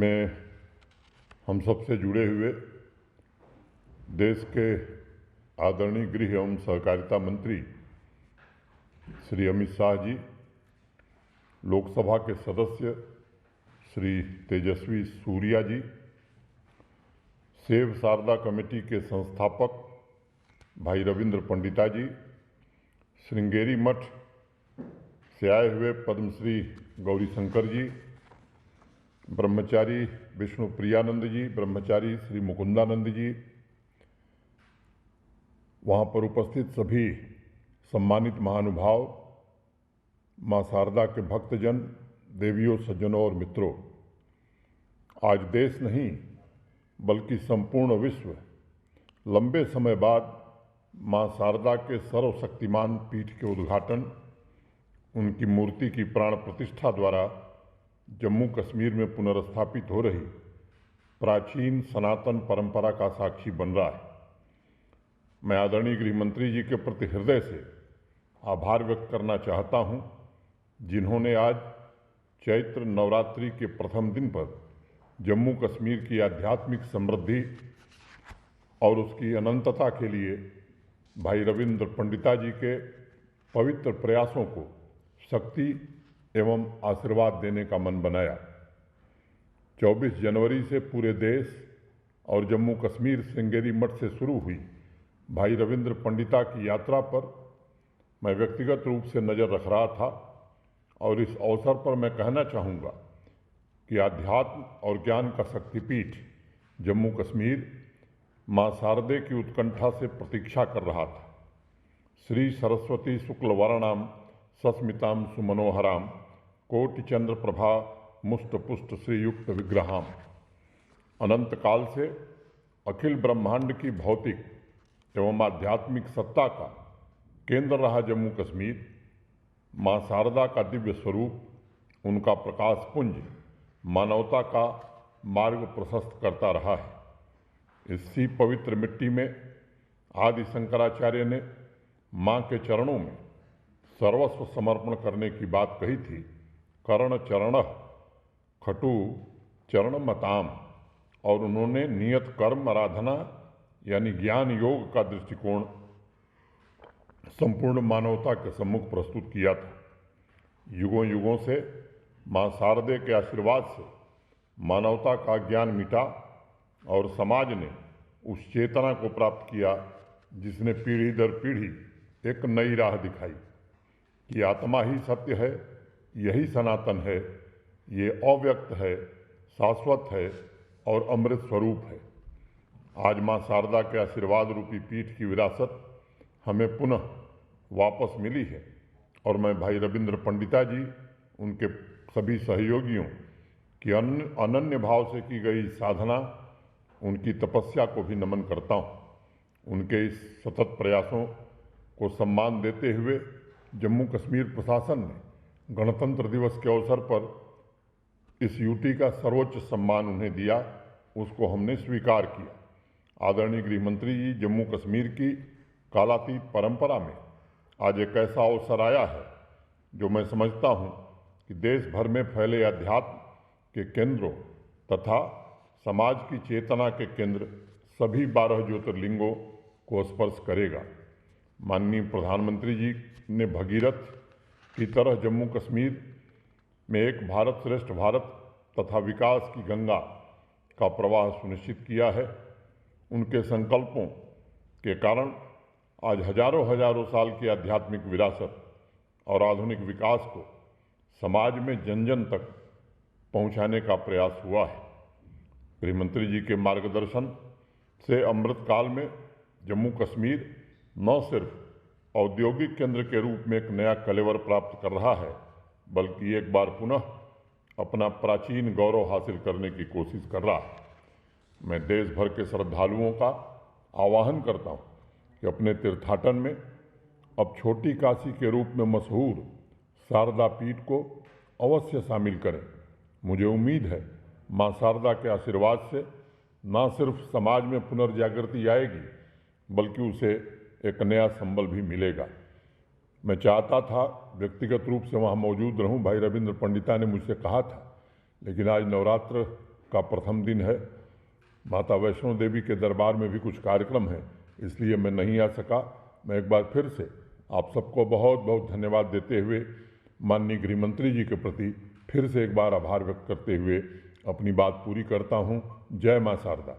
में हम सबसे जुड़े हुए देश के आदरणीय गृह एवं सहकारिता मंत्री श्री अमित शाह जी, लोकसभा के सदस्य श्री तेजस्वी सूर्या जी, सेव शारदा कमेटी के संस्थापक भाई रविंद्र पंडिता जी, श्रृंगेरी मठ से आए हुए पद्मश्री गौरीशंकर जी, ब्रह्मचारी विष्णु प्रियानंद जी, ब्रह्मचारी श्री मुकुंदानंद जी, वहाँ पर उपस्थित सभी सम्मानित महानुभाव, माँ शारदा के भक्तजन, देवियों, सज्जनों और मित्रों, आज देश नहीं बल्कि संपूर्ण विश्व लंबे समय बाद माँ शारदा के सर्वशक्तिमान पीठ के उद्घाटन, उनकी मूर्ति की प्राण प्रतिष्ठा द्वारा जम्मू कश्मीर में पुनर्स्थापित हो रही प्राचीन सनातन परंपरा का साक्षी बन रहा है। मैं आदरणीय गृह मंत्री जी के प्रति हृदय से आभार व्यक्त करना चाहता हूं, जिन्होंने आज चैत्र नवरात्रि के प्रथम दिन पर जम्मू कश्मीर की आध्यात्मिक समृद्धि और उसकी अनंतता के लिए भाई रविंद्र पंडिता जी के पवित्र प्रयासों को शक्ति एवं आशीर्वाद देने का मन बनाया। 24 जनवरी से पूरे देश और जम्मू कश्मीर श्रृंगेरी मठ से शुरू हुई भाई रविंद्र पंडिता की यात्रा पर मैं व्यक्तिगत रूप से नज़र रख रहा था और इस अवसर पर मैं कहना चाहूँगा कि आध्यात्म और ज्ञान का शक्तिपीठ जम्मू कश्मीर माँ शारदे की उत्कंठा से प्रतीक्षा कर रहा था। श्री सरस्वती शुक्ल वर्णाम सस्मिताम सुमनोहराम कोटि चंद्र प्रभा मुष्ट पुष्ट श्रीयुक्त विग्रहाम। अनंत काल से अखिल ब्रह्मांड की भौतिक एवं आध्यात्मिक सत्ता का केंद्र रहा जम्मू कश्मीर, माँ शारदा का दिव्य स्वरूप, उनका प्रकाश पुंज मानवता का मार्ग प्रशस्त करता रहा है। इसी पवित्र मिट्टी में आदि शंकराचार्य ने माँ के चरणों में सर्वस्व समर्पण करने की बात कही थी। कर्ण चरण खटु चरण मताम, और उन्होंने नियत कर्म आराधना यानी ज्ञान योग का दृष्टिकोण संपूर्ण मानवता के सम्मुख प्रस्तुत किया था। युगों युगों से माँ शारदे के आशीर्वाद से मानवता का ज्ञान मिटा और समाज ने उस चेतना को प्राप्त किया जिसने पीढ़ी दर पीढ़ी एक नई राह दिखाई कि आत्मा ही सत्य है, यही सनातन है, ये अव्यक्त है, शाश्वत है और अमृत स्वरूप है। आज माँ शारदा के आशीर्वाद रूपी पीठ की विरासत हमें पुनः वापस मिली है और मैं भाई रविंद्र पंडिता जी, उनके सभी सहयोगियों की अनन्य भाव से की गई साधना, उनकी तपस्या को भी नमन करता हूँ। उनके इस सतत प्रयासों को सम्मान देते हुए जम्मू कश्मीर प्रशासन ने गणतंत्र दिवस के अवसर पर इस यूटी का सर्वोच्च सम्मान उन्हें दिया, उसको हमने स्वीकार किया। आदरणीय गृह मंत्री जी, जम्मू कश्मीर की कालातीत परंपरा में आज एक ऐसा अवसर आया है जो मैं समझता हूँ कि देश भर में फैले अध्यात्म के केंद्रों तथा समाज की चेतना के केंद्र सभी 12 ज्योतिर्लिंगों को स्पर्श करेगा। माननीय प्रधानमंत्री जी ने भगीरथ की तरह जम्मू कश्मीर में एक भारत श्रेष्ठ भारत तथा विकास की गंगा का प्रवाह सुनिश्चित किया है। उनके संकल्पों के कारण आज हजारों साल की आध्यात्मिक विरासत और आधुनिक विकास को समाज में जन जन तक पहुंचाने का प्रयास हुआ है। गृहमंत्री जी के मार्गदर्शन से अमृत काल में जम्मू कश्मीर न सिर्फ औद्योगिक केंद्र के रूप में एक नया कलेवर प्राप्त कर रहा है, बल्कि एक बार पुनः अपना प्राचीन गौरव हासिल करने की कोशिश कर रहा है। मैं देश भर के श्रद्धालुओं का आह्वान करता हूं कि अपने तीर्थाटन में अब छोटी काशी के रूप में मशहूर शारदा पीठ को अवश्य शामिल करें। मुझे उम्मीद है माँ शारदा के आशीर्वाद से न सिर्फ समाज में पुनर्जागृति आएगी, बल्कि उसे एक नया संबल भी मिलेगा। मैं चाहता था व्यक्तिगत रूप से वहाँ मौजूद रहूं, भाई रविंद्र पंडिता ने मुझसे कहा था, लेकिन आज नवरात्र का प्रथम दिन है। माता वैष्णो देवी के दरबार में भी कुछ कार्यक्रम है, इसलिए मैं नहीं आ सका। मैं एक बार फिर से आप सबको बहुत बहुत धन्यवाद देते हुए माननीय गृह मंत्री जी के प्रति फिर से एक बार आभार व्यक्त करते हुए अपनी बात पूरी करता हूँ। जय मां शारदा।